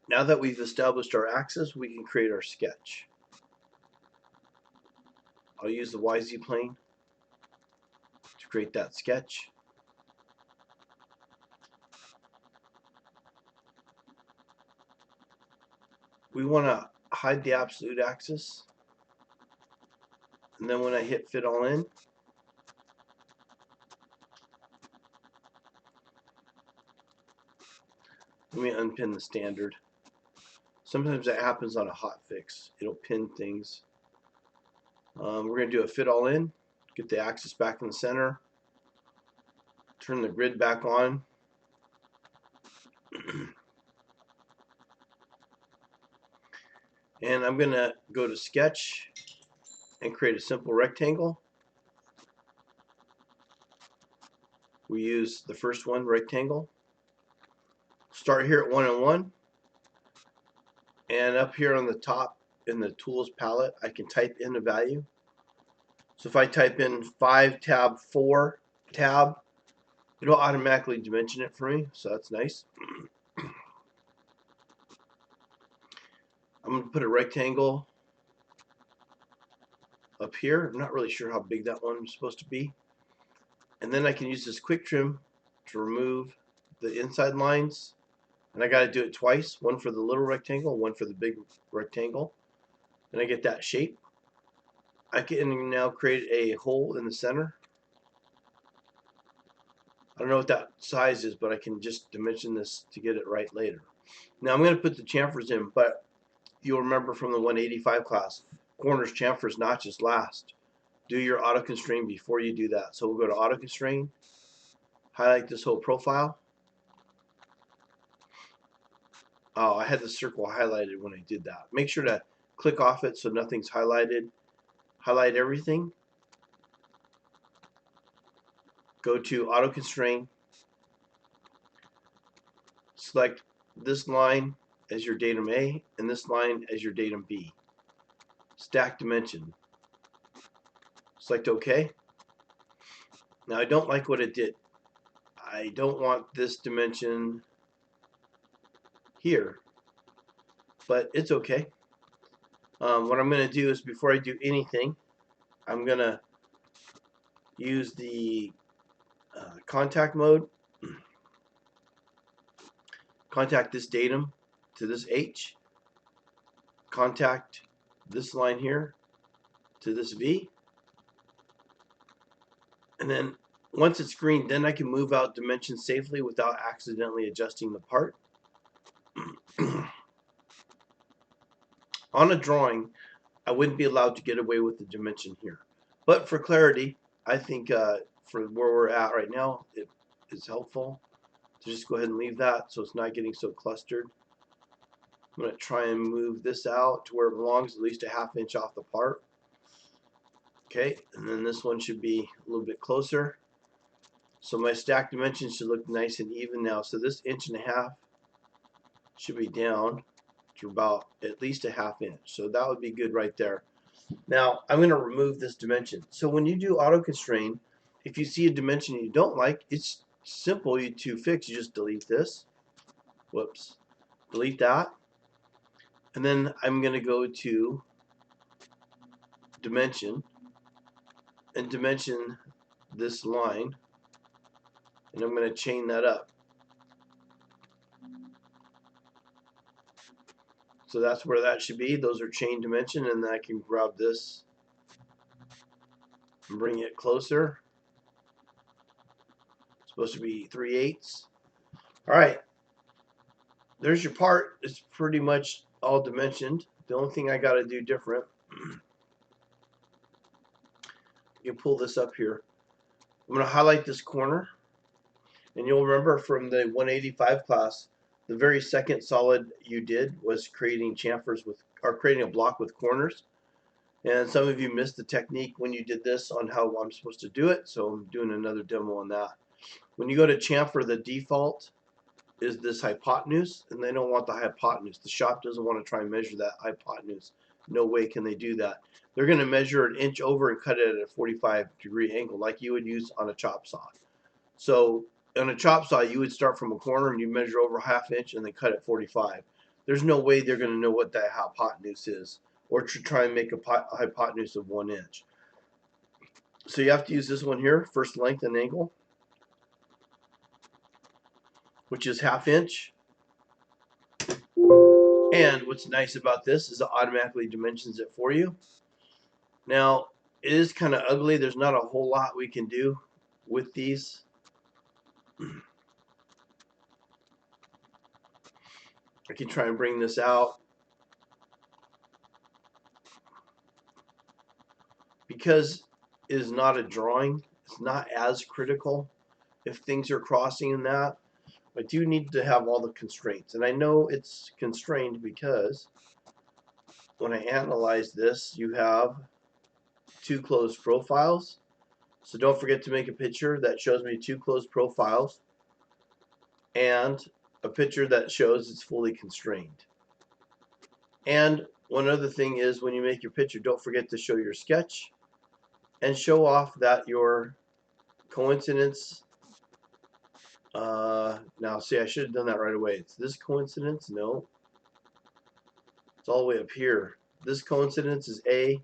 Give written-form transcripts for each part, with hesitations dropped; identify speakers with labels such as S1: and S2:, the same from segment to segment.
S1: Now that we've established our axis, we can create our sketch. I'll use the YZ plane to create that sketch. We want to hide the absolute axis, and then when I hit fit all in, let me unpin the standard. Sometimes that happens on a hot fix. It'll pin things. We're going to do a fit all in, get the axis back in the center, turn the grid back on. And I'm going to go to sketch and create a simple rectangle. We use the first one, rectangle. Start here at 1 and 1. And up here on the top in the tools palette, I can type in a value. So if I type in 5 tab 4 tab, it'll automatically dimension it for me, so that's nice. I'm going to put a rectangle up here. I'm not really sure how big that one is supposed to be. And then I can use this quick trim to remove the inside lines. And I got to do it twice, one for the little rectangle, one for the big rectangle. And I get that shape. I can now create a hole in the center. I don't know what that size is, but I can just dimension this to get it right later. Now I'm going to put the chamfers in, but you'll remember from the 185 class, corners, chamfers, notches last. Do your auto constrain before you do that. So we'll go to auto constrain, highlight this whole profile. Oh, I had the circle highlighted when I did that. Make sure to click off it so nothing's highlighted. Highlight everything. Go to auto constrain. Select this line as your datum A and this line as your datum B. Stack dimension. Select OK. Now I don't like what it did. I don't want this dimension here, but it's okay. What I'm going to do is, before I do anything, I'm going to use the contact mode. Contact this datum to this H. Contact this line here to this V. And then once it's green, then I can move out dimensions safely without accidentally adjusting the part. On a drawing, I wouldn't be allowed to get away with the dimension here. But for clarity, I think for where we're at right now, it is helpful to just go ahead and leave that so it's not getting so clustered. I'm going to try and move this out to where it belongs, at least a ½ inch off the part. Okay, and then this one should be a little bit closer. So my stack dimensions should look nice and even now. So this 1.5 inches should be down to about at least a ½ inch. So that would be good right there. Now I'm going to remove this dimension. So when you do auto constrain, if you see a dimension you don't like, it's simple to fix. You just delete this. Whoops. Delete that. And then I'm going to go to dimension and dimension this line. And I'm going to chain that up. So that's where that should be. Those are chain dimension, and then I can grab this and bring it closer. It's supposed to be 3/8. All right. There's your part. It's pretty much all dimensioned. The only thing I got to do different, you pull this up here. I'm going to highlight this corner, and you'll remember from the 185 class, the very second solid you did was creating chamfers with, or creating a block with corners. And some of you missed the technique when you did this on how I'm supposed to do it, so I'm doing another demo on that. When you go to chamfer, the default is this hypotenuse, and they don't want the hypotenuse. The shop doesn't want to try and measure that hypotenuse. No way can they do that. They're going to measure an inch over and cut it at a 45-degree angle like you would use on a chop saw. So on a chop saw, you would start from a corner and you measure over ½ inch and then cut at 45. there's no way they're going to know what that hypotenuse is, or to try and make a hypotenuse of 1 inch. So you have to use this one here, first length and angle, which is 1/2 inch. And what's nice about this is it automatically dimensions it for you. Now, it is kind of ugly. There's not a whole lot we can do with these. I can try and bring this out. Because it is not a drawing, it's not as critical if things are crossing in that. I do need to have all the constraints. And I know it's constrained because when I analyze this, you have 2 closed profiles. So don't forget to make a picture that shows me 2 closed profiles and a picture that shows it's fully constrained. And one other thing is, when you make your picture, don't forget to show your sketch and show off that your coincidence. Now see, I should have done that right away. It's this coincidence? No. It's all the way up here. This coincidence is A,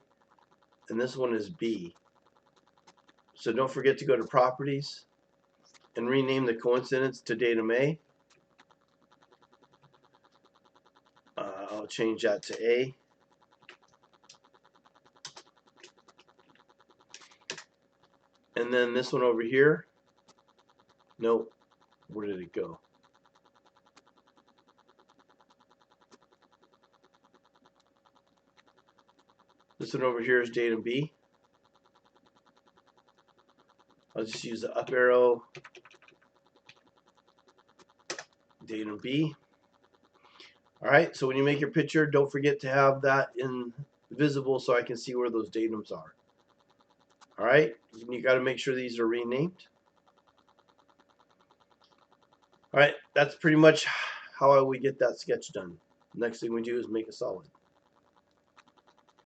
S1: and this one is B. So don't forget to go to Properties and rename the coincidence to datum A. I'll change that to A. And then this one over here. Nope. Where did it go? This one over here is datum B. I'll just use the up arrow, datum B. Alright, so when you make your picture, don't forget to have that visible so I can see where those datums are. Alright, you got to make sure these are renamed. Alright, that's pretty much how I would get that sketch done. Next thing we do is make a solid.